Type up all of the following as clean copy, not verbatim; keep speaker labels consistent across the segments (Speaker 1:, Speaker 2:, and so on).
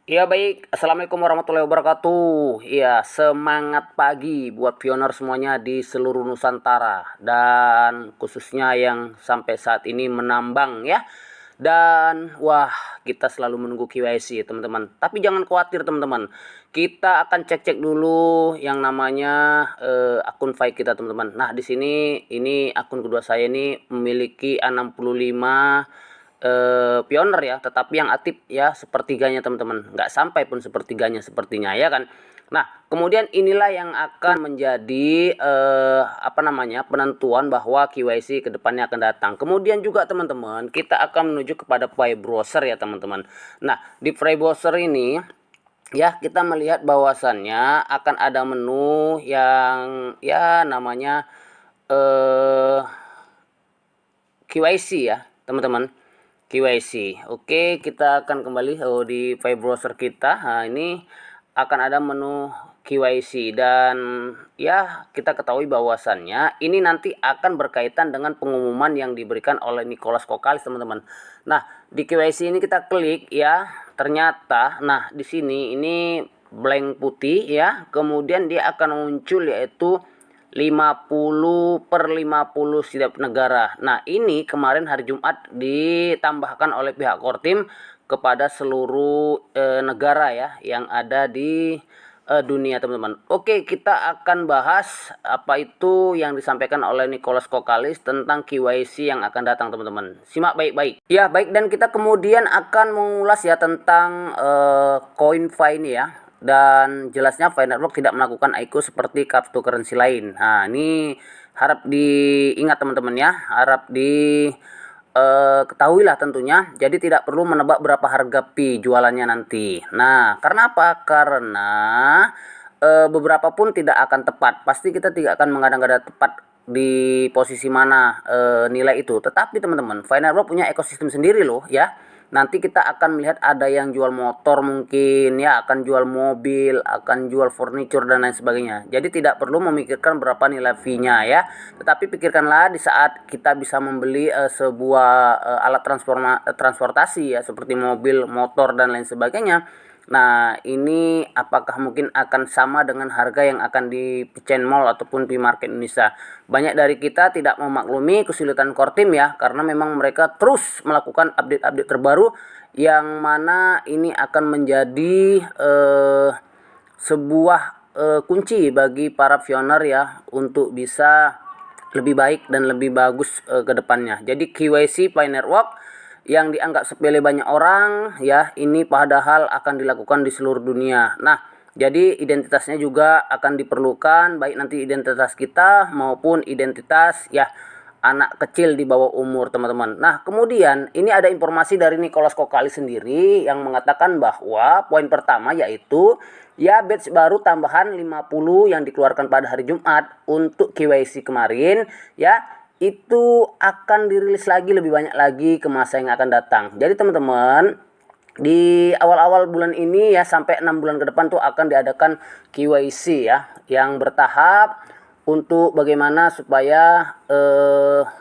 Speaker 1: Iya baik, Assalamualaikum warahmatullahi wabarakatuh. Iya, semangat pagi buat pioner semuanya di seluruh Nusantara dan khususnya yang sampai saat ini menambang ya. Dan wah, kita selalu menunggu KYC teman-teman. Tapi jangan khawatir teman-teman. Kita akan cek-cek dulu yang namanya akun fake kita teman-teman. Nah, di sini ini akun kedua saya ini memiliki 65 pioner ya, tetapi yang aktif ya sepertiganya teman-teman, nggak sampai pun sepertiganya sepertinya ya kan. Nah, kemudian inilah yang akan menjadi apa namanya penentuan bahwa KYC kedepannya akan datang. Kemudian juga teman-teman, kita akan menuju kepada file browser ya teman-teman. Nah, di file browser ini ya kita melihat bahwasannya akan ada menu yang ya namanya eh KYC ya teman-teman. KYC. Oke, kita akan kembali di file browser kita. Nah, ini akan ada menu KYC dan ya kita ketahui bahwasannya ini nanti akan berkaitan dengan pengumuman yang diberikan oleh Nicholas Kokalis teman-teman. Nah, di KYC ini kita klik ya, ternyata nah di sini ini blank putih ya, kemudian dia akan muncul yaitu 50/50 setiap negara. Nah, ini kemarin hari Jumat ditambahkan oleh pihak Kortim kepada seluruh negara ya yang ada di dunia, teman-teman. Oke, kita akan bahas apa itu yang disampaikan oleh Nicholas Kokalis tentang KYC yang akan datang, teman-teman. Simak baik-baik. Ya, baik, dan kita kemudian akan mengulas ya tentang CoinFi ini ya. Dan jelasnya Fi Network tidak melakukan ICO seperti cryptocurrency lain. Nah, ini harap diingat teman-teman ya, harap di ketahuilah tentunya. Jadi tidak perlu menebak berapa harga pi jualannya nanti. Nah, karena apa? Karena beberapa pun tidak akan tepat. Pasti kita tidak akan mengada-ngada tepat di posisi mana nilai itu. Tetapi teman-teman, Fi Network punya ekosistem sendiri loh ya. Nanti kita akan melihat ada yang jual motor mungkin ya, akan jual mobil, akan jual furniture dan lain sebagainya. Jadi tidak perlu memikirkan berapa nilai fee-nya ya. Tetapi pikirkanlah di saat kita bisa membeli sebuah alat transportasi ya seperti mobil, motor dan lain sebagainya. Nah, ini apakah mungkin akan sama dengan harga yang akan di Chain Mall ataupun di Market Indonesia? Banyak dari kita tidak memaklumi kesulitan Kortim ya, karena memang mereka terus melakukan update-update terbaru yang mana ini akan menjadi sebuah kunci bagi para pioner ya untuk bisa lebih baik dan lebih bagus ke depannya. Jadi KYC Pi Network yang dianggap sepele banyak orang ya, ini padahal akan dilakukan di seluruh dunia. Nah, jadi identitasnya juga akan diperlukan, baik nanti identitas kita maupun identitas ya anak kecil di bawah umur teman-teman. Nah, kemudian ini ada informasi dari Nicholas Kokalis sendiri yang mengatakan bahwa poin pertama yaitu ya batch baru tambahan 50 yang dikeluarkan pada hari Jumat untuk KYC kemarin ya itu akan dirilis lagi lebih banyak lagi ke masa yang akan datang. Jadi teman-teman, di awal-awal bulan ini ya sampai 6 bulan ke depan tuh akan diadakan KYC ya yang bertahap untuk bagaimana supaya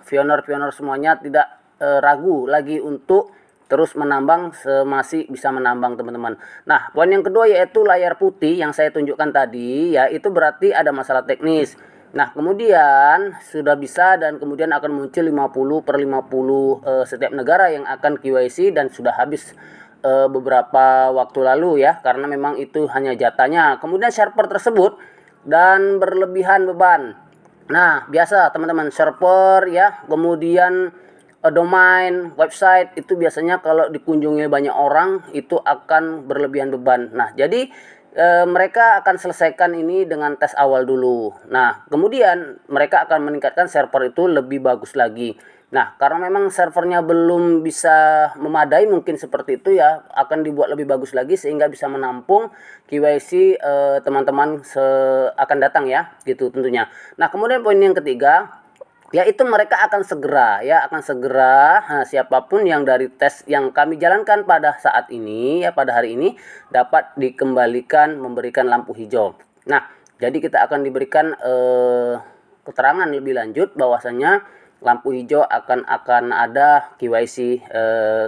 Speaker 1: pioner-pioner semuanya tidak ragu lagi untuk terus menambang masih bisa menambang teman-teman. Nah, poin yang kedua yaitu layar putih yang saya tunjukkan tadi ya itu berarti ada masalah teknis. Nah, kemudian sudah bisa dan kemudian akan muncul 50/50 setiap negara yang akan KYC dan sudah habis beberapa waktu lalu ya, karena memang itu hanya jatahnya. Kemudian server tersebut dan berlebihan beban. Nah, biasa teman-teman server ya, kemudian domain, website itu biasanya kalau dikunjungi banyak orang itu akan berlebihan beban. Nah, jadi mereka akan selesaikan ini dengan tes awal dulu. Nah, kemudian mereka akan meningkatkan server itu lebih bagus lagi. Nah, karena memang servernya belum bisa memadai mungkin seperti itu ya, akan dibuat lebih bagus lagi sehingga bisa menampung KYC teman-teman akan datang ya, gitu tentunya. Nah, kemudian poin yang ketiga yaitu mereka akan segera siapapun yang dari tes yang kami jalankan pada saat ini ya pada hari ini dapat dikembalikan memberikan lampu hijau. Nah, jadi kita akan diberikan keterangan lebih lanjut bahwasanya lampu hijau akan ada KYC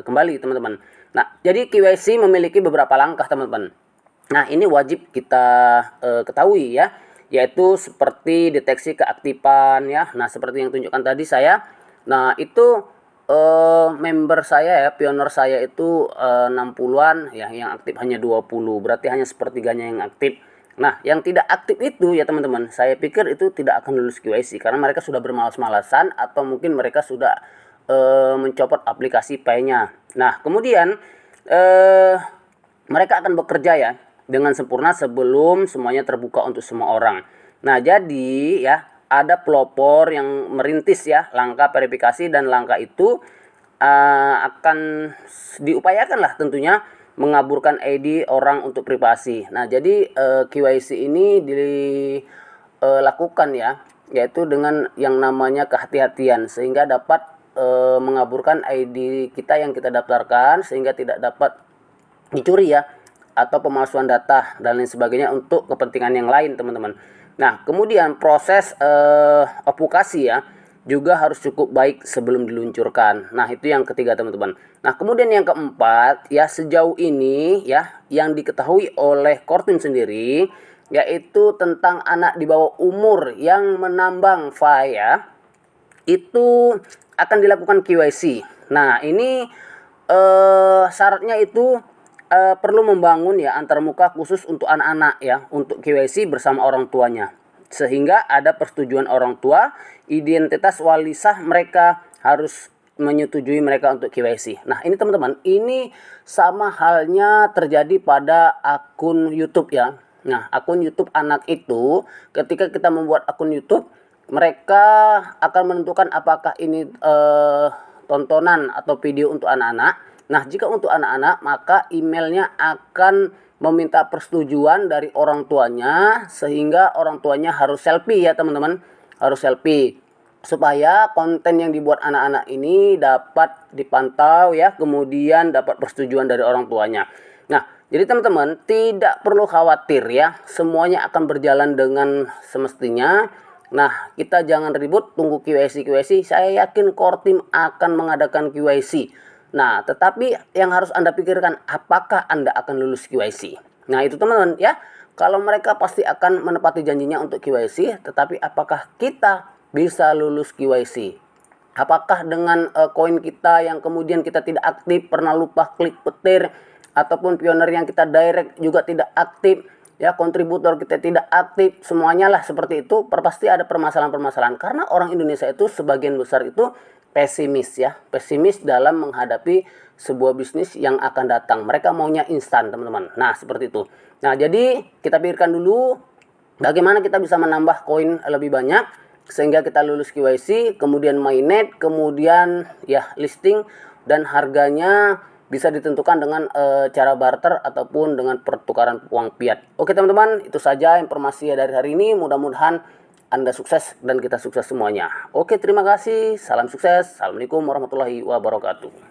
Speaker 1: kembali teman-teman. Nah, jadi KYC memiliki beberapa langkah, teman-teman. Nah, ini wajib kita ketahui ya, yaitu seperti deteksi keaktifan ya. Nah, seperti yang tunjukkan tadi saya. Nah, itu member saya ya, pioner saya itu 60-an ya, yang aktif hanya 20. Berarti hanya sepertiganya yang aktif. Nah, yang tidak aktif itu ya teman-teman, saya pikir itu tidak akan lulus KYC karena mereka sudah bermalas-malasan atau mungkin mereka sudah mencopot aplikasi Pi-nya. Nah, kemudian mereka akan bekerja ya dengan sempurna sebelum semuanya terbuka untuk semua orang. Nah, jadi ya ada pelopor yang merintis ya langkah verifikasi, dan langkah itu akan diupayakan lah tentunya mengaburkan ID orang untuk privasi. Nah, jadi KYC ini dilakukan ya, yaitu dengan yang namanya kehati-hatian sehingga dapat mengaburkan ID kita yang kita daftarkan sehingga tidak dapat dicuri ya, atau pemalsuan data dan lain sebagainya untuk kepentingan yang lain, teman-teman. Nah, kemudian proses advokasi ya juga harus cukup baik sebelum diluncurkan. Nah, itu yang ketiga, teman-teman. Nah, kemudian yang keempat ya, sejauh ini ya yang diketahui oleh Kortim sendiri yaitu tentang anak di bawah umur yang menambang Pi ya, itu akan dilakukan KYC. Nah, ini syaratnya itu perlu membangun ya antarmuka khusus untuk anak-anak ya, untuk KYC bersama orang tuanya. Sehingga ada persetujuan orang tua, identitas wali sah mereka harus menyetujui mereka untuk KYC. Nah, ini teman-teman, ini sama halnya terjadi pada akun YouTube ya. Nah, akun YouTube anak itu ketika kita membuat akun YouTube, mereka akan menentukan apakah ini tontonan atau video untuk anak-anak. Nah, jika untuk anak-anak, maka emailnya akan meminta persetujuan dari orang tuanya, sehingga orang tuanya harus selfie ya teman-teman, harus selfie supaya konten yang dibuat anak-anak ini dapat dipantau ya, kemudian dapat persetujuan dari orang tuanya. Nah, jadi teman-teman tidak perlu khawatir ya, semuanya akan berjalan dengan semestinya. Nah, kita jangan ribut tunggu KYC. Saya yakin Kortim akan mengadakan KYC. Nah, tetapi yang harus Anda pikirkan, apakah Anda akan lulus KYC? Nah, itu teman-teman ya. Kalau mereka pasti akan menepati janjinya untuk KYC, tetapi apakah kita bisa lulus KYC? Apakah dengan koin kita yang kemudian kita tidak aktif, pernah lupa klik petir, ataupun pioner yang kita direct juga tidak aktif, ya kontributor kita tidak aktif, semuanya lah seperti itu, pasti ada permasalahan-permasalahan. Karena orang Indonesia itu sebagian besar itu pesimis ya, pesimis dalam menghadapi sebuah bisnis yang akan datang. Mereka maunya instan, teman-teman. Nah, seperti itu. Nah, jadi kita pikirkan dulu bagaimana kita bisa menambah koin lebih banyak sehingga kita lulus KYC, kemudian mainnet, kemudian ya listing, dan harganya bisa ditentukan dengan cara barter ataupun dengan pertukaran uang fiat. Oke, teman-teman, itu saja informasi dari hari ini. Mudah-mudahan Anda sukses dan kita sukses semuanya. Oke, terima kasih. Salam sukses. Assalamualaikum warahmatullahi wabarakatuh.